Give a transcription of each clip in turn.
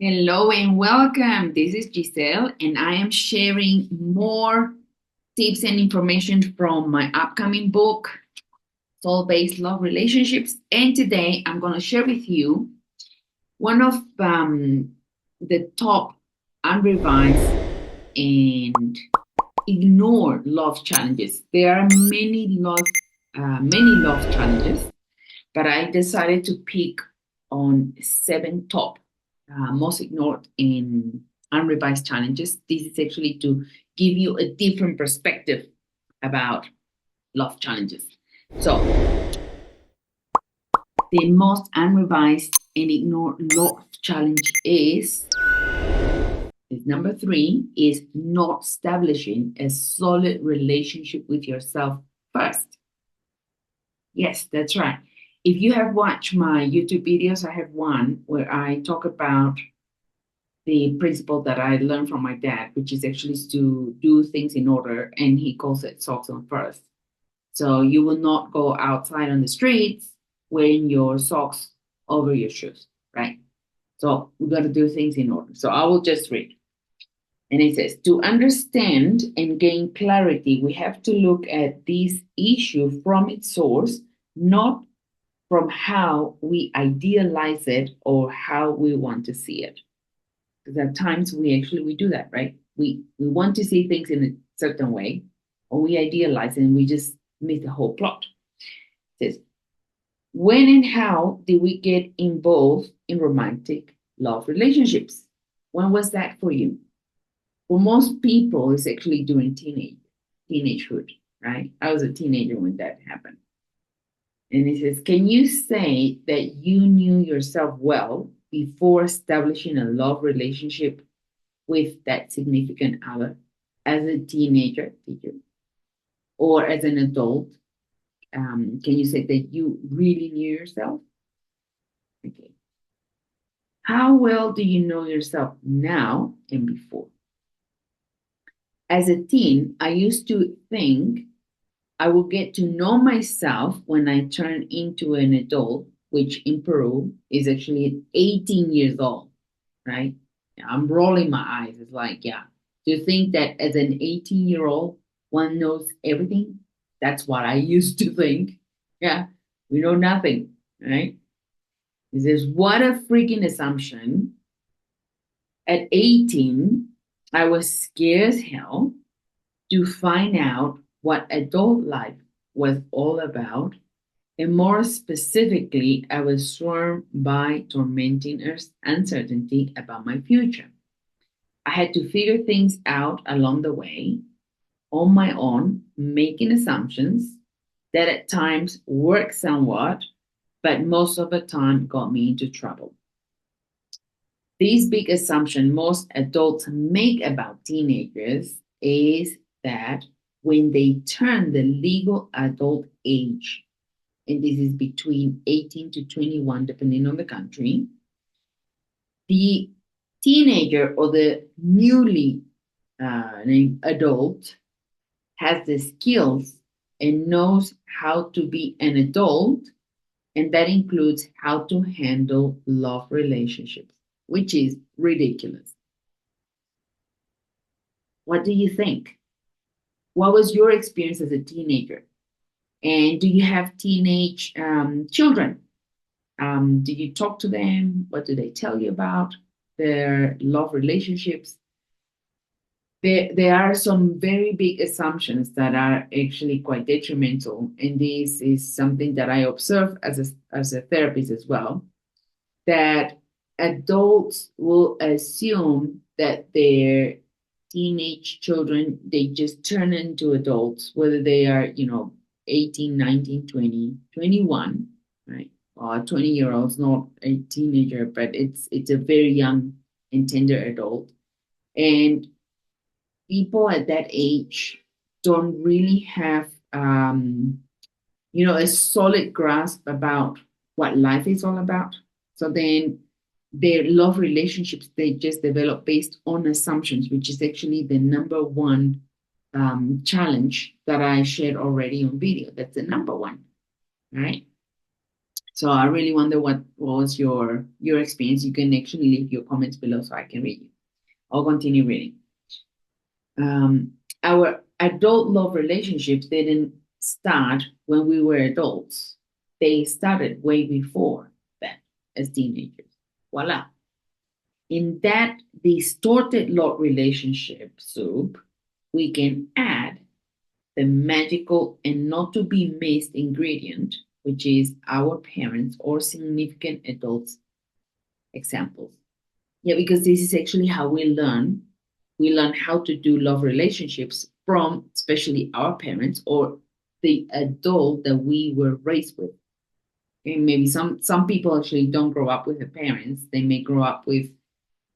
Hello and welcome. This is Giselle, and I am sharing more tips and information from my upcoming book, Soul Based Love Relationships. And today I'm going to share with you one of the top unrevised and ignored love challenges. There are many love challenges, but I decided to pick on seven top most ignored and unrevised challenges. This is actually to give you a different perspective about love challenges. So, the most unrevised and ignored love challenge is number three is not establishing a solid relationship with yourself first. Yes, that's right. If you have watched my YouTube videos, I have one where I talk about the principle that I learned from my dad, which is actually to do things in order, and he calls it socks on first. So you will not go outside on the streets wearing your socks over your shoes, right? So we got to do things in order. So I will just read. And it says, to understand and gain clarity, we have to look at this issue from its source, not from how we idealize it or how we want to see it. Because at times we do that, right? We want to see things in a certain way, or we idealize and we just miss the whole plot. It says, when and how did we get involved in romantic love relationships? When was that for you? For most people, it's actually during teenagehood, right? I was a teenager when that happened. And it says, can you say that you knew yourself well before establishing a love relationship with that significant other as a teenager, did you? Or as an adult? Can you say that you really knew yourself? Okay. How well do you know yourself now and before? As a teen, I used to think I will get to know myself when I turn into an adult, which in Peru is actually 18 years old, right? I'm rolling my eyes. It's like, yeah, to think that as an 18-year-old, one knows everything. That's what I used to think. Yeah, we know nothing, right? He says, what a freaking assumption. At 18, I was scared as hell to find out what adult life was all about. And more specifically, I was swarmed by tormenting uncertainty about my future. I had to figure things out along the way on my own, making assumptions that at times worked somewhat, but most of the time got me into trouble. These big assumptions most adults make about teenagers is that when they turn the legal adult age, and this is between 18 to 21, depending on the country, the teenager or the newly named adult has the skills and knows how to be an adult, and that includes how to handle love relationships, which is ridiculous. What do you think? What was your experience as a teenager? And do you have teenage children? Do you talk to them? What do they tell you about their love relationships? There are some very big assumptions that are actually quite detrimental. And this is something that I observe as a therapist as well, that adults will assume that their teenage children, they just turn into adults, whether they are, 18, 19, 20, 21, right? 20-year-old's not a teenager, but it's a very young and tender adult. And people at that age don't really have, a solid grasp about what life is all about. So then their love relationships, they just develop based on assumptions, which is actually the number one challenge that I shared already on video. That's the number one, right? So I really wonder what was your experience. You can actually leave your comments below so I can read you. I'll continue reading. Our adult love relationships didn't start when we were adults. They started way before that as teenagers. Voila. In that distorted love relationship soup, we can add the magical and not to be missed ingredient, which is our parents or significant adults examples. Yeah, because this is actually how we learn. We learn how to do love relationships from especially our parents or the adult that we were raised with. And maybe some people actually don't grow up with their parents. They may grow up with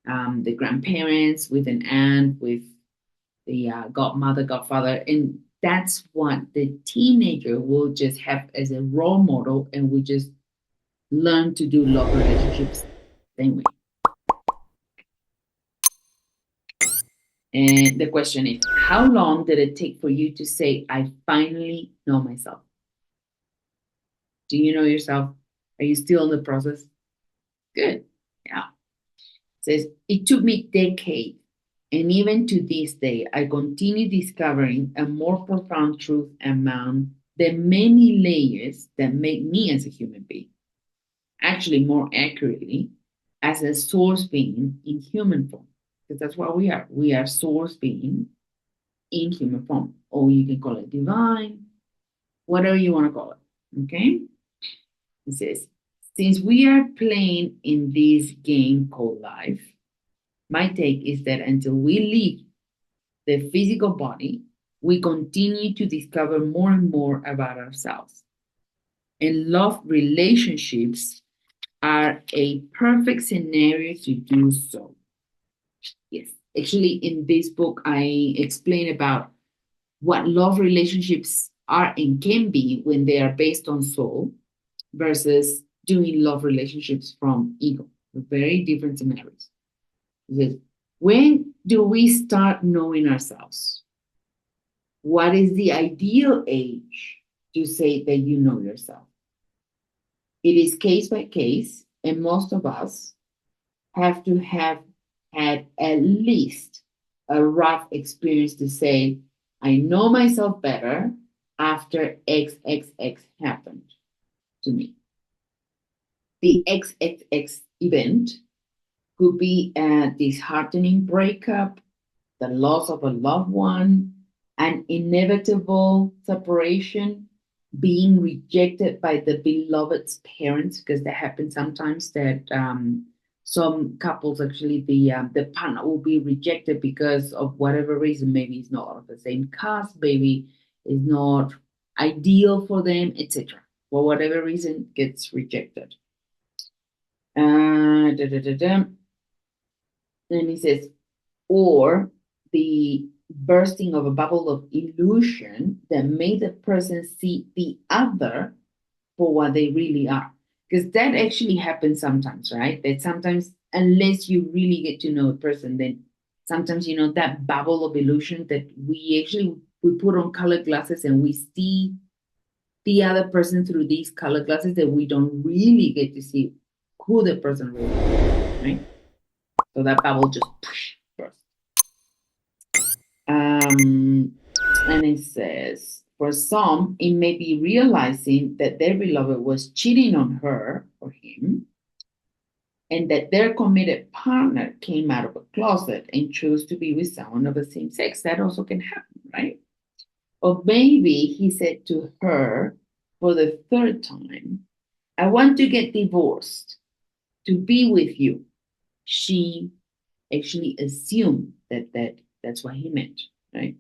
the grandparents, with an aunt, with the godmother, godfather, and that's what the teenager will just have as a role model, and we just learn to do love relationships the same way. And the question is, how long did it take for you to say, I finally know myself? Do you know yourself? Are you still in the process? Good. Yeah. It says, it took me decades. And even to this day, I continue discovering a more profound truth among the many layers that make me as a human being. Actually, more accurately, as a source being in human form. Because that's what we are. We are source being in human form. Or you can call it divine, whatever you want to call it. Okay? It says, since we are playing in this game called life, my take is that until we leave the physical body, we continue to discover more and more about ourselves. And love relationships are a perfect scenario to do so. Yes, actually, in this book, I explain about what love relationships are and can be when they are based on soul versus doing love relationships from ego. Very different scenarios. Because when do we start knowing ourselves? What is the ideal age to say that you know yourself? It is case by case, and most of us have to have had at least a rough experience to say, I know myself better after XXX happened to me. The XXX event could be a disheartening breakup, the loss of a loved one, an inevitable separation, being rejected by the beloved's parents, because that happens sometimes that some couples actually the partner will be rejected because of whatever reason. Maybe it's not of the same caste, maybe it's not ideal for them, etc. For whatever reason, gets rejected. Da, da, da, da. And he says, or the bursting of a bubble of illusion that made the person see the other for what they really are. Because that actually happens sometimes, right? That sometimes, unless you really get to know a person, then sometimes, that bubble of illusion that we put on colored glasses and we see the other person through these colored glasses that we don't really get to see who the person really is, right? So that bubble just bursts. And it says, for some, it may be realizing that their beloved was cheating on her or him, and that their committed partner came out of a closet and chose to be with someone of the same sex. That also can happen, right? Or maybe he said to her for the third time, I want to get divorced to be with you. She actually assumed that's what he meant, right?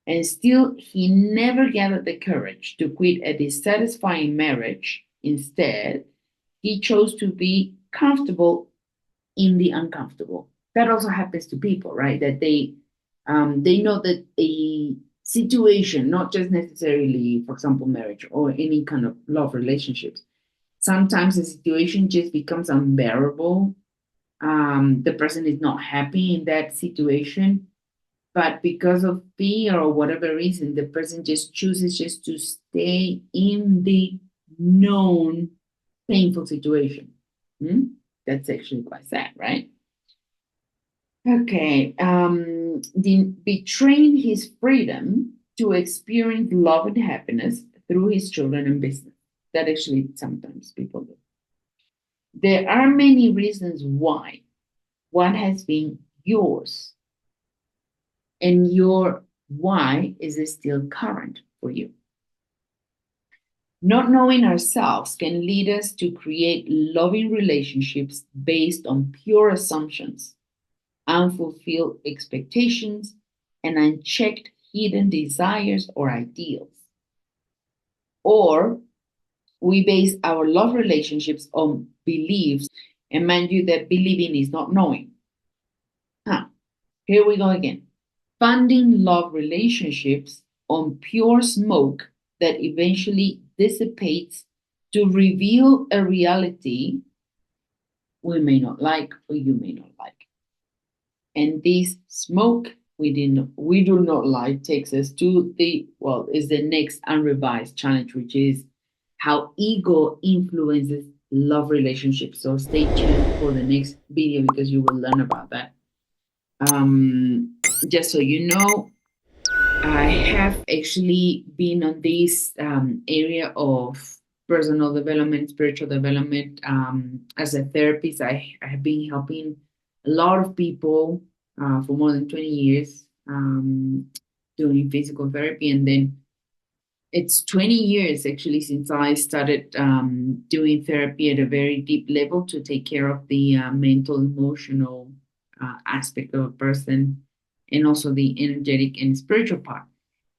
And still, he never gathered the courage to quit a dissatisfying marriage. Instead, he chose to be comfortable in the uncomfortable. That also happens to people, right? That they know that a situation, not just necessarily, for example, marriage or any kind of love relationships, sometimes the situation just becomes unbearable. The person is not happy in that situation, but because of fear or whatever reason, the person just chooses just to stay in the known painful situation. That's actually quite sad, right? Okay. Betraying his freedom to experience love and happiness through his children and business. That actually sometimes people do. There are many reasons why what has been yours and your why is it still current for you. Not knowing ourselves can lead us to create loving relationships based on pure assumptions, unfulfilled expectations, and unchecked hidden desires or ideals. Or we base our love relationships on beliefs, and mind you, that believing is not knowing. Here we go again. Funding love relationships on pure smoke that eventually dissipates to reveal a reality we may not like or you may not like. And this smoke we do not like takes us to is the next unrevised challenge, which is how ego influences love relationships. So stay tuned for the next video because you will learn about that. Just so you know, I have actually been on this area of personal development, spiritual development. As a therapist, I have been helping a lot of people for more than 20 years doing physical therapy. And then it's 20 years actually since I started doing therapy at a very deep level to take care of the mental, emotional aspect of a person and also the energetic and spiritual part.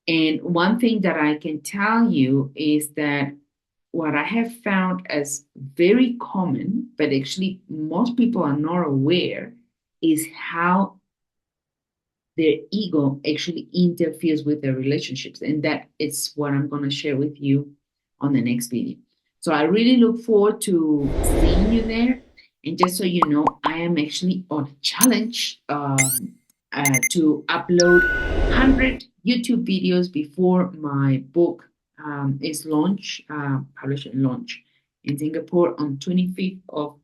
And one thing that I can tell you is that what I have found as very common, but actually most people are not aware, is how their ego actually interferes with their relationships. And that is what I'm going to share with you on the next video. So I really look forward to seeing you there. And just so you know, I am actually on a challenge to upload 100 YouTube videos before my book is published and launched in Singapore on 25th of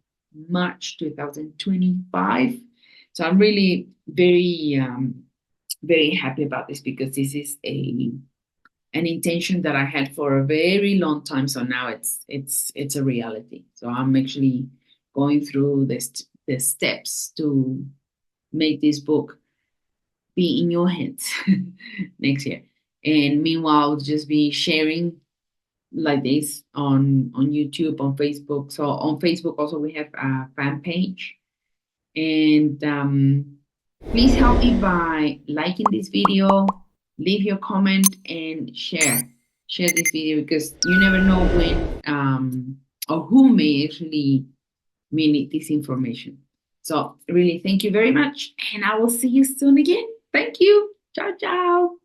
March 2025. So I'm really very happy about this because this is an intention that I had for a very long time. So now it's a reality. So I'm actually going through the steps to make this book be in your hands next year. And meanwhile, just be sharing like this on YouTube, on Facebook. So on Facebook also we have a fan page. And please help me by liking this video, leave your comment, and share this video because you never know when or who may actually need this information. So really, thank you very much, and I will see you soon again. Thank you. Ciao, ciao.